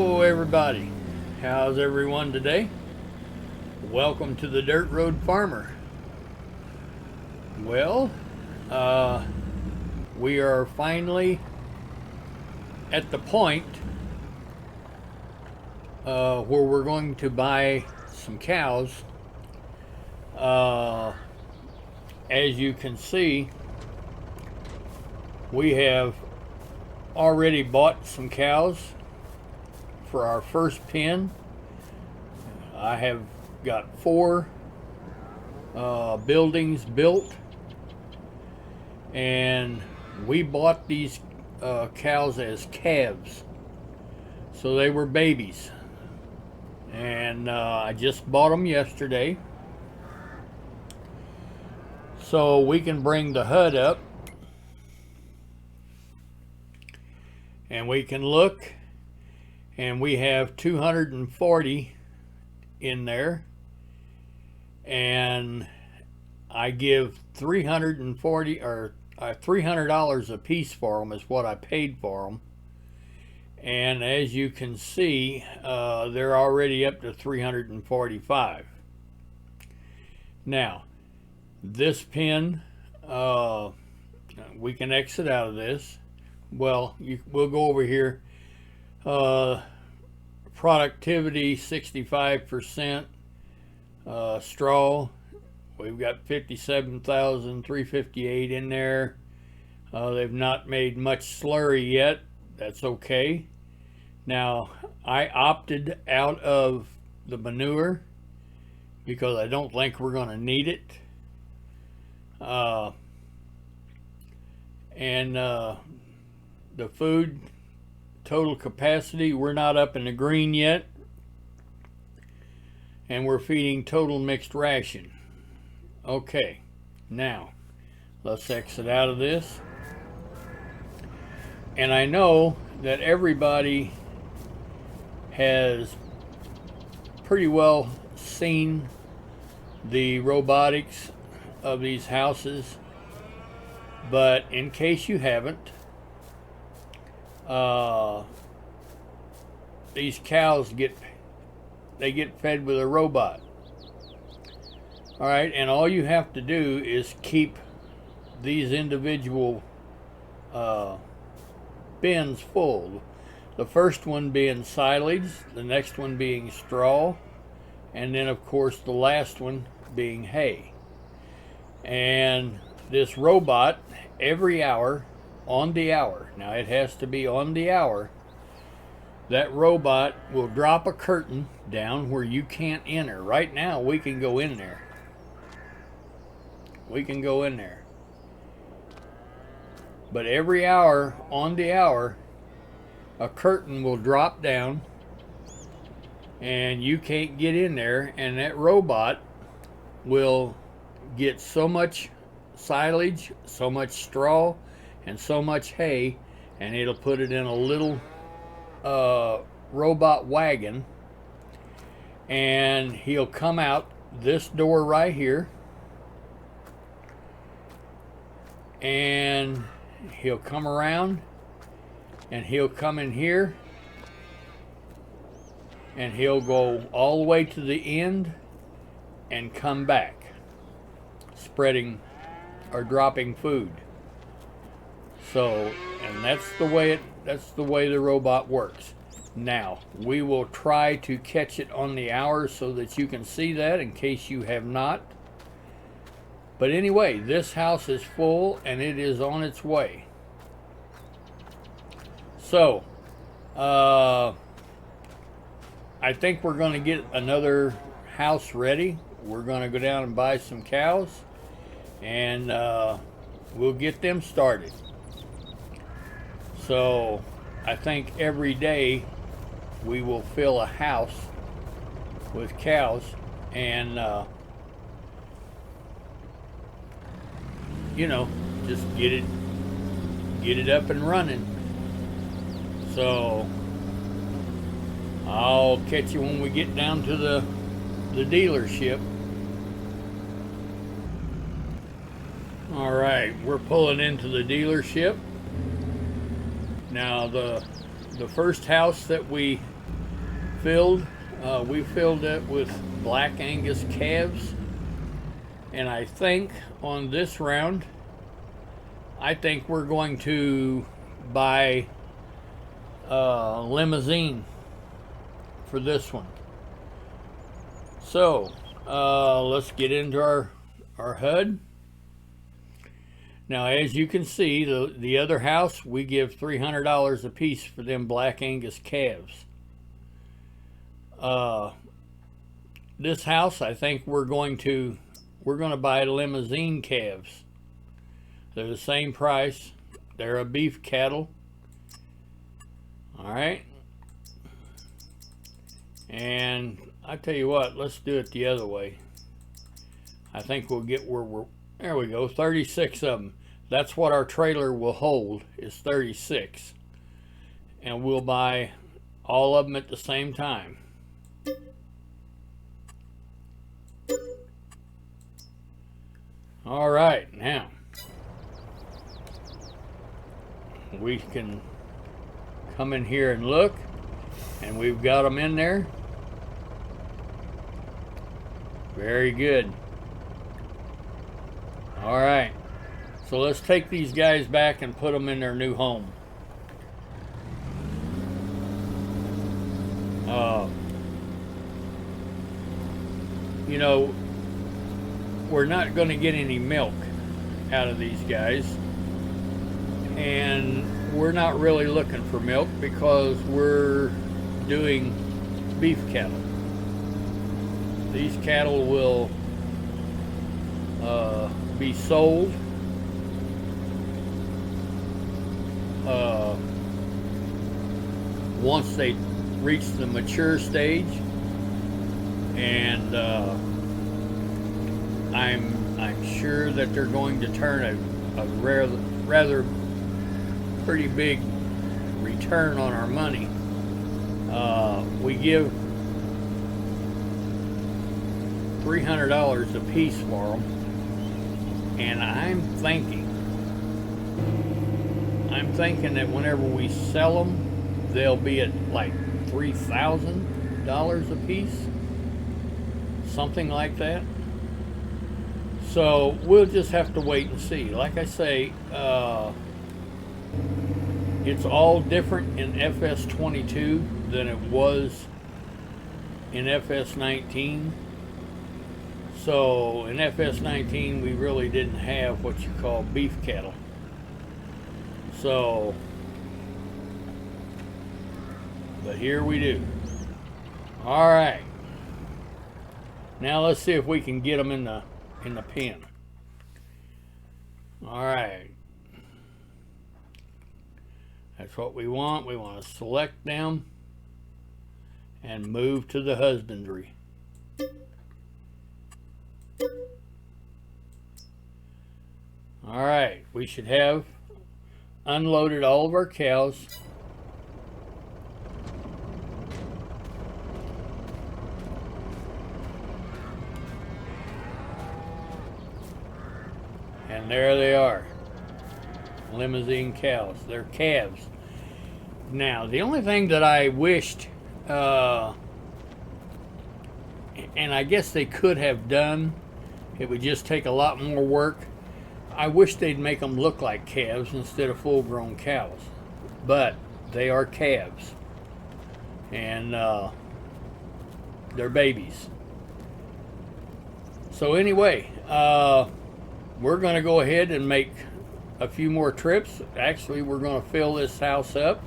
Hello everybody, how's everyone today? Welcome to the Dirt Road Farmer. Well, we are finally at the point where we're going to buy some cows. As you can see, we have already bought some cows for our first pen. I have got 4 buildings built, and we bought these cows as calves, so they were babies, and I just bought them yesterday, so we can bring the HUD up and we can look, and we have 240 in there, and I give 340 or $300 a piece for them is what I paid for them. And as you can see, they're already up to 345. Now, this pen, we can exit out of this. Well, we'll go over here. Productivity 65%. Straw, we've got 57,358 in there. They've not made much slurry yet. That's okay. Now, I opted out of the manure because I don't think we're going to need it. The food total capacity, we're not up in the green yet, and we're feeding total mixed ration. Okay, now let's exit out of this. And I know that everybody has pretty well seen the robotics of these houses, but in case you haven't, these cows get fed with a robot. All right, and all you have to do is keep these individual bins full. The first one being silage, the next one being straw, and then of course the last one being hay. And this robot, every hour, on the hour, now it has to be on the hour, that robot will drop a curtain down where you can't enter. Right now we can go in there. We can go in there. But every hour, on the hour, a curtain will drop down and you can't get in there, and that robot will get so much silage, so much straw, and so much hay, and it'll put it in a little robot wagon, and he'll come out this door right here, and he'll come around, and he'll come in here, and he'll go all the way to the end and come back, spreading or dropping food. So, and that's the way the robot works. Now, we will try to catch it on the hour so that you can see that in case you have not. But anyway, this house is full and it is on its way. So, I think we're going to get another house ready. We're going to go down and buy some cows, and we'll get them started. So I think every day we will fill a house with cows, and just get it up and running. So I'll catch you when we get down to the dealership. All right, we're pulling into the dealership. Now the the first house that we filled it with Black Angus calves, and I think on this round I think we're going to buy a limousine for this one. So let's get into our HUD. Now, as you can see, the other house, we give $300 a piece for them Black Angus calves. This house, I think we're going to buy limousine calves. They're the same price. They're a beef cattle. All right. And I tell you what, let's do it the other way. I think we'll get where we're, there we go, 36 of them. That's what our trailer will hold, is 36. And we'll buy all of them at the same time. All right, now we can come in here and look, and we've got them in there. Very good. All right, so let's take these guys back and put them in their new home. You know, we're not going to get any milk out of these guys, and we're not really looking for milk because we're doing beef cattle. These cattle will be sold once they reach the mature stage, and I'm sure that they're going to turn a rather pretty big return on our money. We give $300 a piece for them, and I'm thinking that whenever we sell them, they'll be at like $3,000 a piece, something like that. So we'll just have to wait and see. Like I say, it's all different in FS22 than it was in FS19. So in FS19 we really didn't have what you call beef cattle. So, but here we do. All right. Now let's see if we can get them in the pen. All right. That's what we want. We want to select them and move to the husbandry. All right, we should have unloaded all of our cows. And there they are. Limousine cows. They're calves. Now, the only thing that I wished, and I guess they could have done, it would just take a lot more work. I wish they'd make them look like calves instead of full-grown cows. But they are calves. And they're babies. So anyway, we're going to go ahead and make a few more trips. Actually, we're going to fill this house up.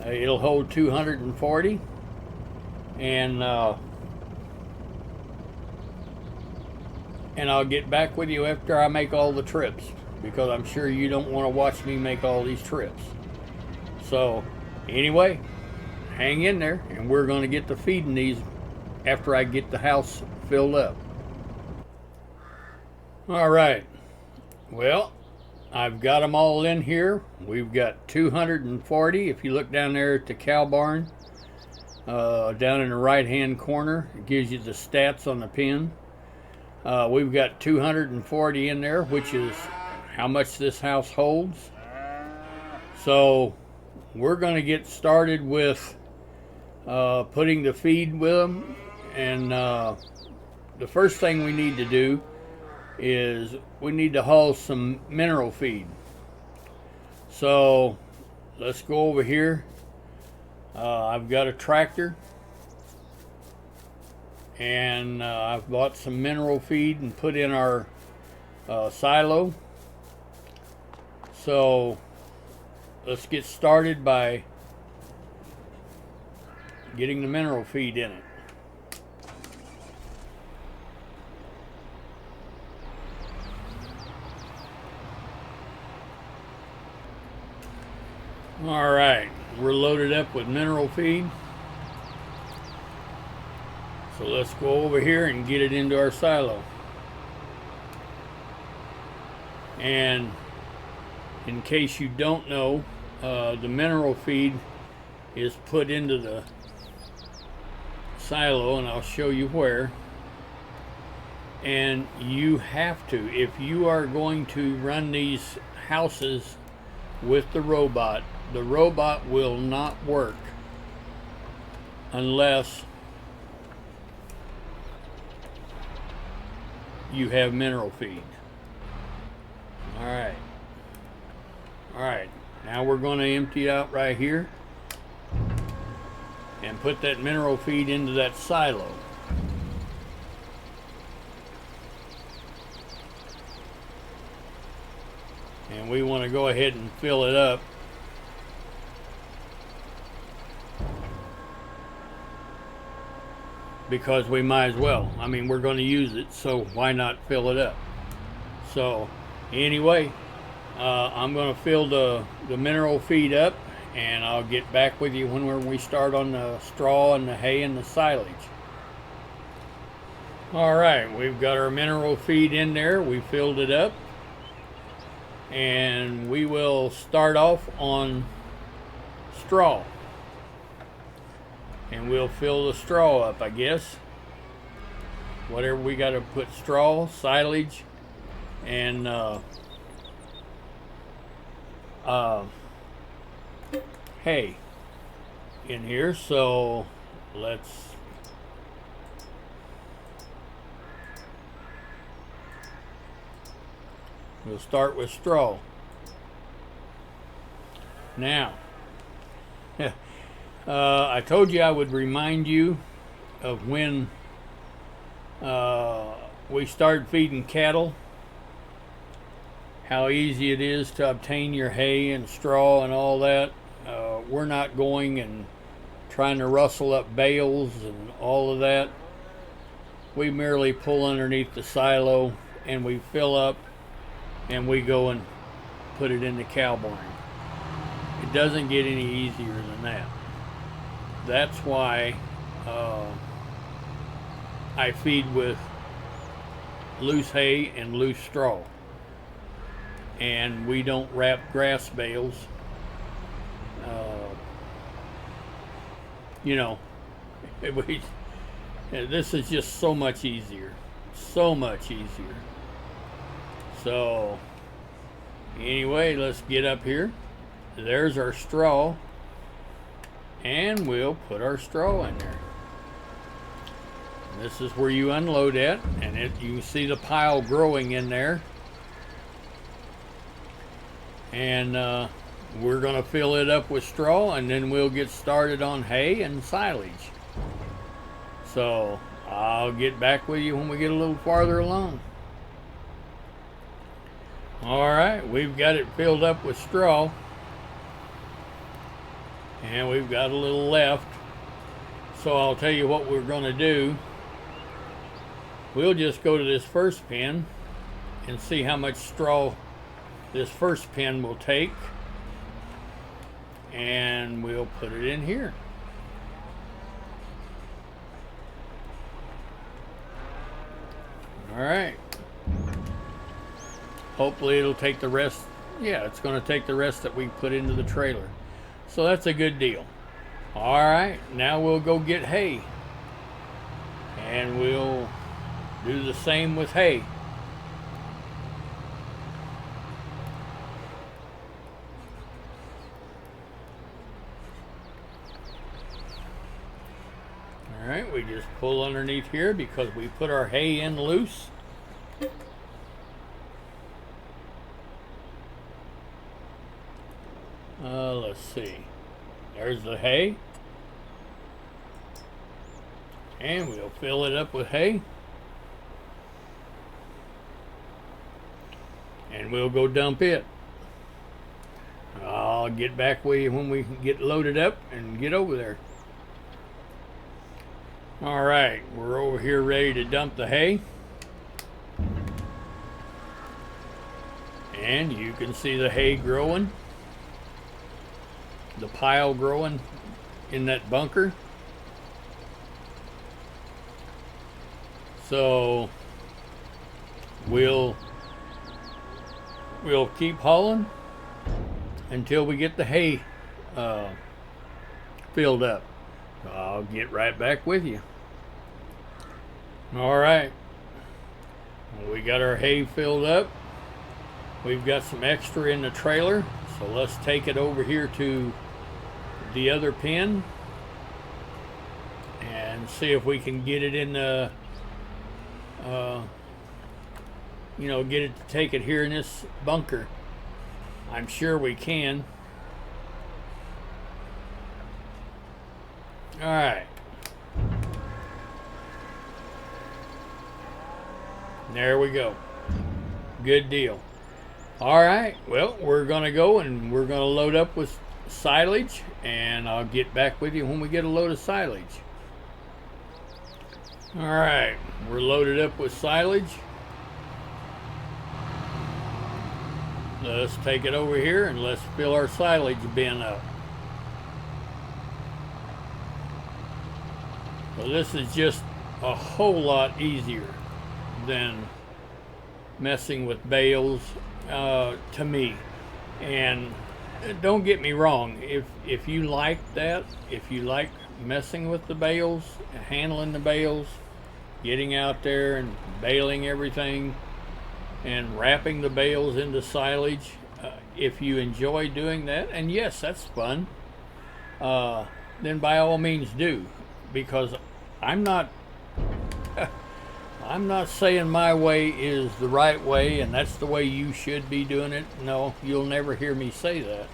It'll hold 240. And I'll get back with you after I make all the trips, because I'm sure you don't want to watch me make all these trips. So anyway, hang in there, and we're going to get to feeding these after I get the house filled up. All right, well, I've got them all in here. We've got 240. If you look down there at the cow barn, down in the right hand corner, it gives you the stats on the pen. We've got 240 in there, which is how much this house holds. So we're going to get started with putting the feed with them. And the first thing we need to do is we need to haul some mineral feed. So let's go over here. I've got a tractor, and I've bought some mineral feed and put in our silo. So let's get started by getting the mineral feed in it. All right, we're loaded up with mineral feed. So let's go over here and get it into our silo. And in case you don't know, the mineral feed is put into the silo, and I'll show you where. And you have to, if you are going to run these houses with the robot will not work unless you have mineral feed. All right, now we're going to empty it out right here and put that mineral feed into that silo. And we want to go ahead and fill it up. Because we might as well. I mean, we're going to use it, so why not fill it up? So anyway, I'm going to fill the mineral feed up, and I'll get back with you when we start on the straw and the hay and the silage. All right, we've got our mineral feed in there. We filled it up, and we will start off on straw. And we'll fill the straw up, I guess. Whatever we got to put: straw, silage, and hay in here. So we'll start with straw. Now, I told you I would remind you of when we started feeding cattle, how easy it is to obtain your hay and straw and all that. We're not going and trying to rustle up bales and all of that. We merely pull underneath the silo and we fill up, and we go and put it in the cow barn. It doesn't get any easier than that. That's why I feed with loose hay and loose straw. And we don't wrap grass bales. This is just so much easier. So much easier. So, anyway, let's get up here. There's our straw. And we'll put our straw in there. This is where you unload it, and you can see the pile growing in there. And we're going to fill it up with straw, and then we'll get started on hay and silage. So I'll get back with you when we get a little farther along. All right, we've got it filled up with straw. And we've got a little left. So I'll tell you what we're going to do. We'll just go to this first pen and see how much straw this first pen will take. And we'll put it in here. All right. Hopefully it'll take the rest. Yeah, it's going to take the rest that we put into the trailer. So that's a good deal. All right, now we'll go get hay. And we'll do the same with hay. Alright, we just pull underneath here because we put our hay in loose. Let's see. There's the hay. And we'll fill it up with hay. And we'll go dump it. I'll get back with you when we get loaded up and get over there. Alright, we're over here ready to dump the hay. And you can see the hay growing. The pile growing in that bunker. So we'll keep hauling until we get the hay filled up. I'll get right back with you. All right, we got our hay filled up. We've got some extra in the trailer, so let's take it over here to the other pen and see if we can get it in the get it to take it here in this bunker. I'm sure we can. All right. There we go. Good deal. All right. Well, we're going to go and we're going to load up with silage, and I'll get back with you when we get a load of silage. All right. We're loaded up with silage. Let's take it over here and let's fill our silage bin up. So this is just a whole lot easier than messing with bales to me. And don't get me wrong, if you like that, if you like messing with the bales, handling the bales, getting out there and baling everything and wrapping the bales into silage, if you enjoy doing that, and yes, that's fun, then by all means do, because I'm not saying my way is the right way and that's the way you should be doing it. No, you'll never hear me say that.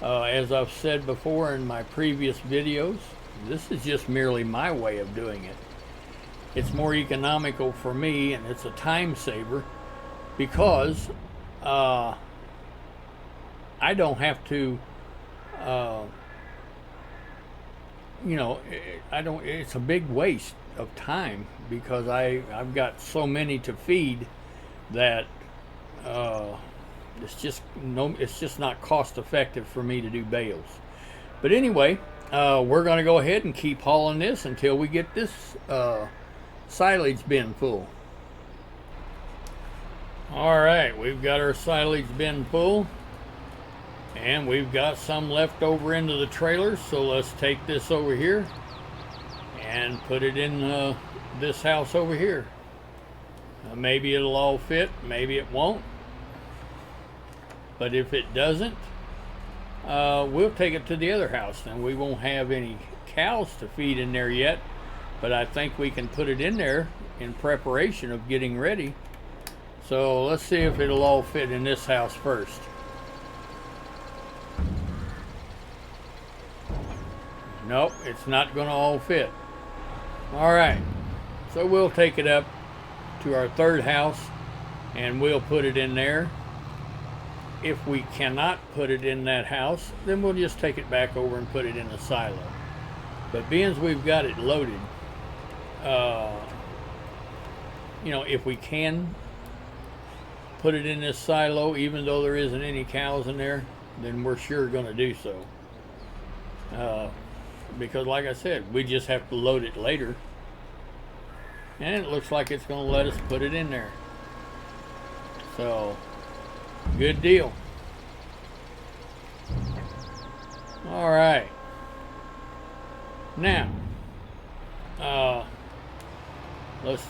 As I've said before in my previous videos, this is just merely my way of doing it. It's more economical for me, and it's a time saver because I don't have to it's a big waste of time because I've got so many to feed that it's just not cost effective for me to do bales. But anyway, we're going to go ahead and keep hauling this until we get this silage bin full. All right, we've got our silage bin full, and we've got some left over into the trailer, so let's take this over here and put it in this house over here. Maybe it'll all fit, maybe it won't, but if it doesn't, we'll take it to the other house. And we won't have any cows to feed in there yet, but I think we can put it in there in preparation of getting ready. So let's see if it'll all fit in this house first. Nope, it's not going to all fit. All right, so we'll take it up to our third house and we'll put it in there. If we cannot put it in that house, then we'll just take it back over and put it in a silo. But being as we've got it loaded, if we can put it in this silo, even though there isn't any cows in there, then we're sure going to do so. Because like I said, we just have to load it later. And it looks like it's going to let us put it in there. So, good deal. All right. Now, let's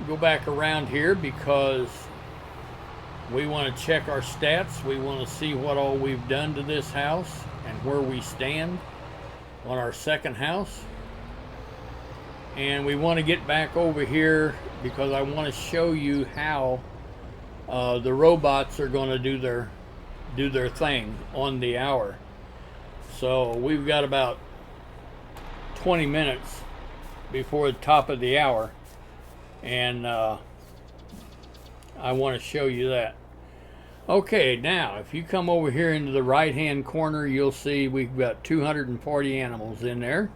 go back around here because we want to check our stats. We want to see what all we've done to this house and where we stand on our second house. And we want to get back over here because I want to show you how the robots are going to do their thing on the hour. So we've got about 20 minutes before the top of the hour, and I want to show you that. Okay, now if you come over here into the right hand corner, you'll see we've got 240 animals in there.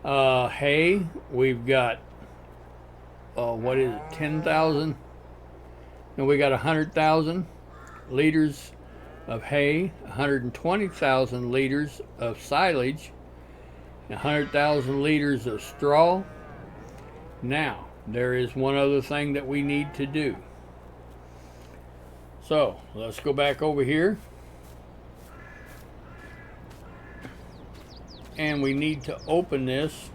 Hay, we've got what is it, 10,000, and we got 100,000 liters of hay, 120,000 liters of silage, 100,000 liters of straw. Now there is one other thing that we need to do. So let's go back over here, and we need to open this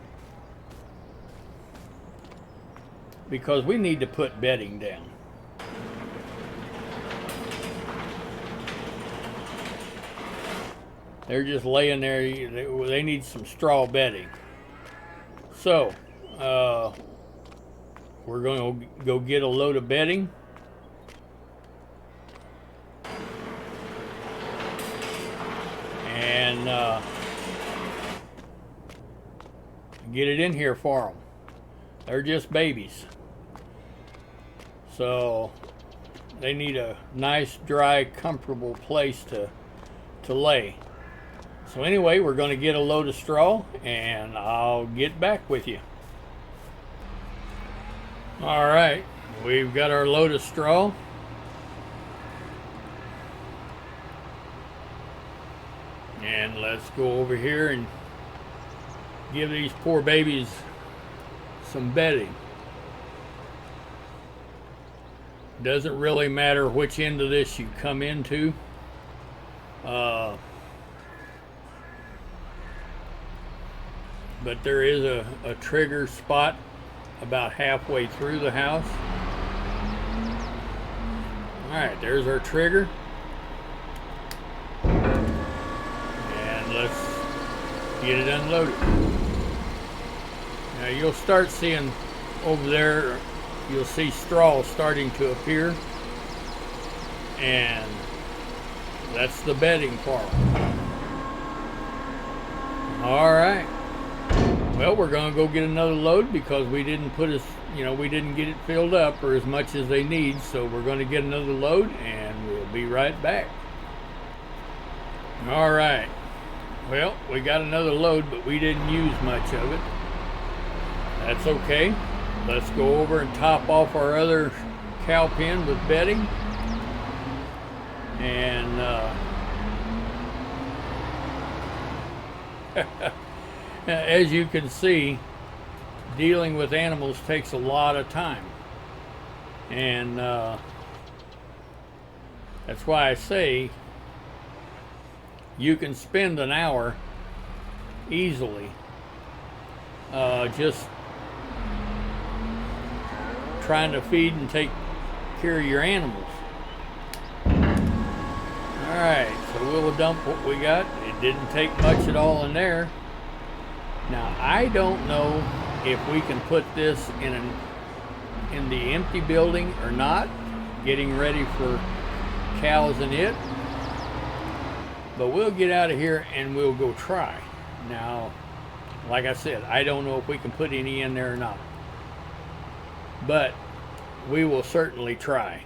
because we need to put bedding down. They're just laying there. They need some straw bedding. So we're going to go get a load of bedding. And get it in here for them. They're just babies. So they need a nice, dry, comfortable place to lay. So anyway, we're going to get a load of straw, and I'll get back with you. All right, we've got our load of straw. And let's go over here and give these poor babies some bedding. Doesn't really matter which end of this you come into. But there is a trigger spot about halfway through the house. Alright, there's our trigger. And let's get it unloaded. Now you'll start seeing over there, you'll see straw starting to appear. And that's the bedding part. Alright. Well, we're going to go get another load because we didn't we didn't get it filled up or as much as they need. So we're going to get another load and we'll be right back. All right. Well, we got another load, but we didn't use much of it. That's okay. Let's go over and top off our other cow pen with bedding. And as you can see, dealing with animals takes a lot of time. And that's why I say you can spend an hour easily just trying to feed and take care of your animals. Alright, so we'll dump what we got. It didn't take much at all in there. Now I don't know if we can put this in the empty building or not, getting ready for cows and it. But we'll get out of here and we'll go try. Now, like I said, I don't know if we can put any in there or not. But we will certainly try.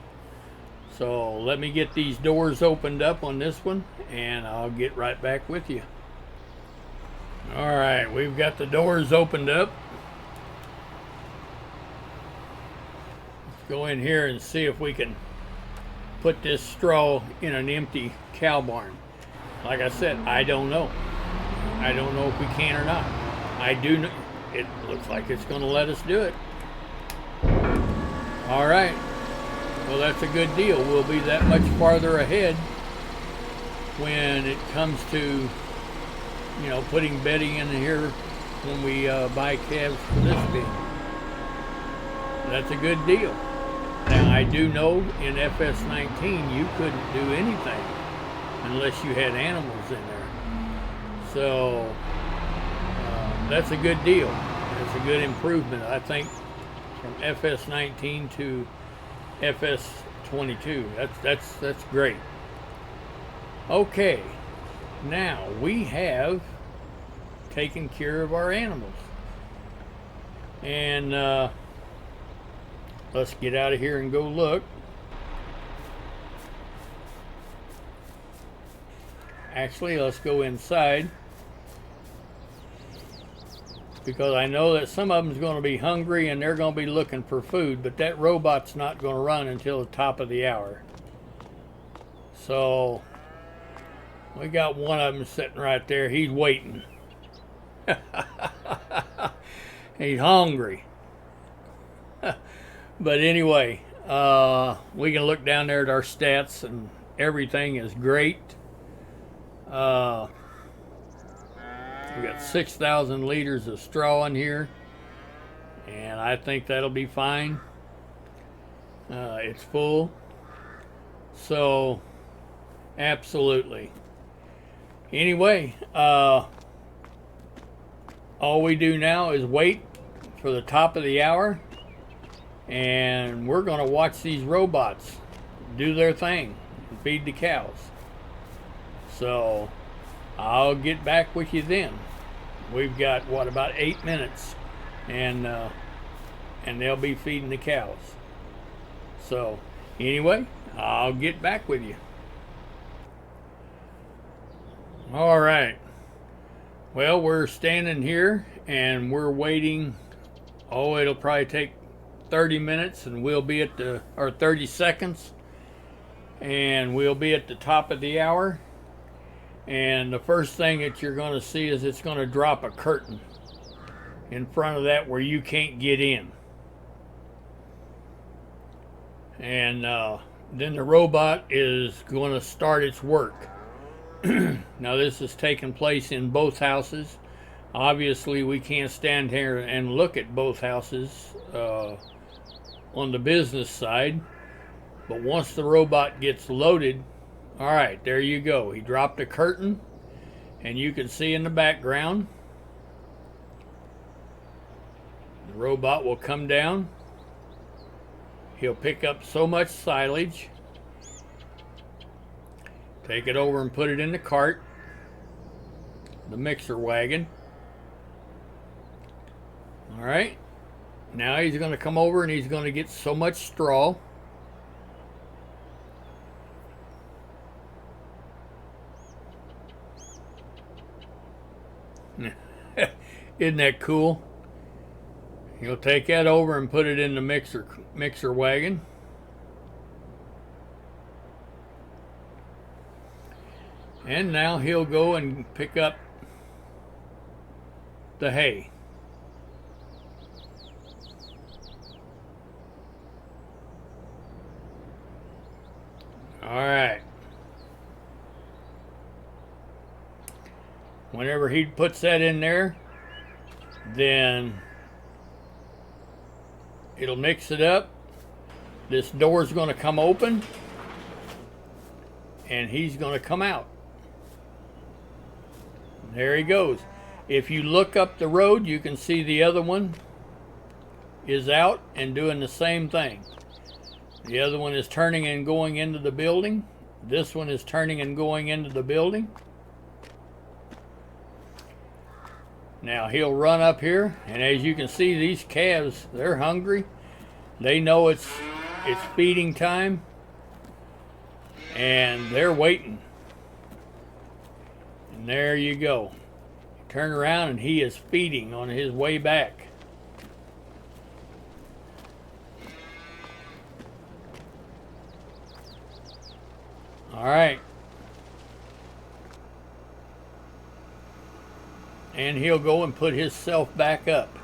So let me get these doors opened up on this one and I'll get right back with you. Alright, we've got the doors opened up. Let's go in here and see if we can put this straw in an empty cow barn. Like I said, I don't know. I don't know if we can or not. I do know. It looks like it's going to let us do it. Alright. Well, that's a good deal. We'll be that much farther ahead when it comes to, putting bedding in here when we buy calves for this big. That's a good deal. Now, I do know in FS19 you couldn't do anything unless you had animals in there. So, that's a good deal. It's a good improvement, I think, from FS19 to FS22. That's great. Okay, now we have taken care of our animals, and let's get out of here and go look. Actually, let's go inside, because I know that some of them's going to be hungry and they're going to be looking for food, but that robot's not going to run until the top of the hour. So we got one of them sitting right there. He's waiting. He's hungry. But anyway, we can look down there at our stats, and everything is great. We got 6,000 liters of straw in here, and I think that'll be fine. It's full, so absolutely. Anyway, all we do now is wait for the top of the hour, and we're going to watch these robots do their thing and feed the cows. So I'll get back with you then. We've got, what, about 8 minutes, and they'll be feeding the cows. So anyway, I'll get back with you. All right. Well, we're standing here and we're waiting. Oh, it'll probably take 30 minutes, and we'll be at the, or 30 seconds, and we'll be at the top of the hour. And the first thing that you're going to see is it's going to drop a curtain in front of that where you can't get in. And then the robot is going to start its work. Now, this is taking place in both houses. Obviously, we can't stand here and look at both houses on the business side. But once the robot gets loaded, all right, there you go. He dropped a curtain, and you can see in the background, the robot will come down. He'll pick up so much silage, take it over and put it in the cart, the mixer wagon. All right, now he's going to come over and he's going to get so much straw. Isn't that cool? He'll take that over and put it in the mixer wagon. And now he'll go and pick up the hay. All right. Whenever he puts that in there, then it'll mix it up. This door's going to come open, and he's going to come out. There he goes. If you look up the road, you can see the other one is out and doing the same thing. The other one is turning and going into the building. This one is turning and going into the building. Now he'll run up here, and as you can see, these calves, they're hungry. They know it's feeding time, and they're waiting. And there you go. Turn around, and he is feeding on his way back. All right. And he'll go and put himself back up.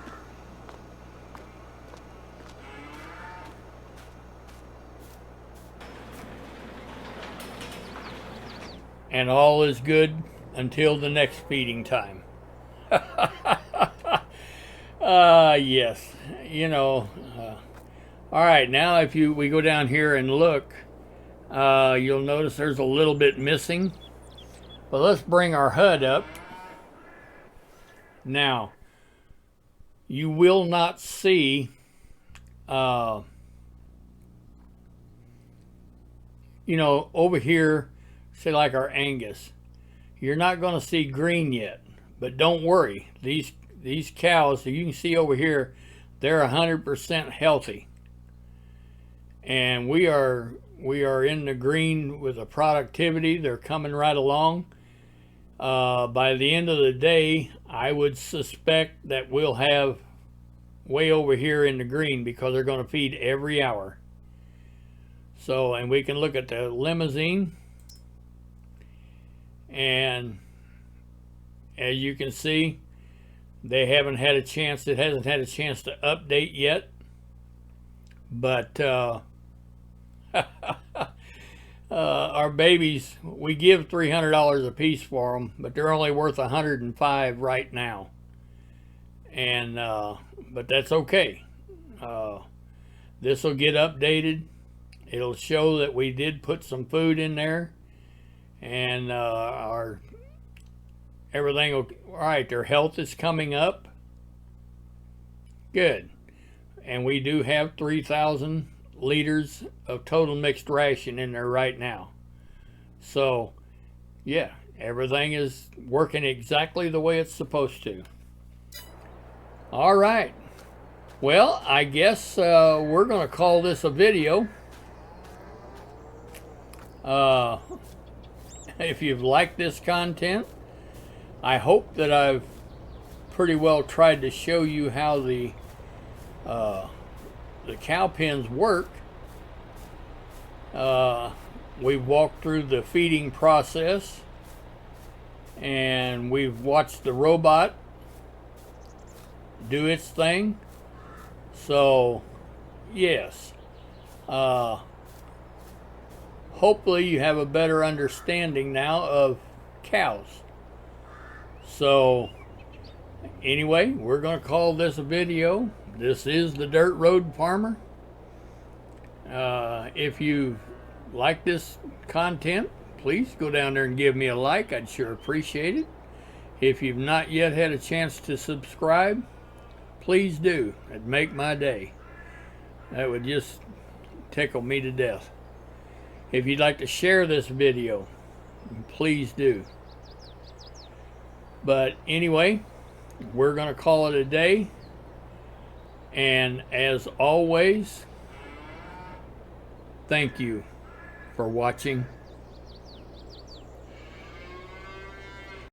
And all is good until the next feeding time. Yes, you know. All right, now if we go down here and look, you'll notice there's a little bit missing. But let's bring our HUD up. Now, you will not see you know, over here, say like our Angus, you're not going to see green yet. But don't worry, these cows that you can see over here, they're 100% healthy, and we are in the green with the productivity. They're coming right along. By the end of the day, I would suspect that we'll have way over here in the green because they're going to feed every hour. So, and we can look at the limousine, and as you can see, they haven't had a chance, it hasn't had a chance to update yet, but our babies, we give $300 a piece for them, but they're only worth $105 right now, and but that's okay. This will get updated. It'll show that we did put some food in there, and our everything will, all right, their health is coming up. Good. And we do have 3,000 liters of total mixed ration in there right now. So, yeah, everything is working exactly the way it's supposed to. All right. Well, I guess we're going to call this a video. If you've liked this content, I hope that I've pretty well tried to show you how the cow pens work. We've walked through the feeding process, and we've watched the robot do its thing. So, yes. Hopefully you have a better understanding now of cows. So, anyway, we're going to call this a video. This is the Dirt Road Farmer. If you like this content, please go down there and give me a like. I'd sure appreciate it. If you've not yet had a chance to subscribe, please do. It'd make my day. That would just tickle me to death. If you'd like to share this video, please do. But anyway, we're going to call it a day. And as always, thank you for watching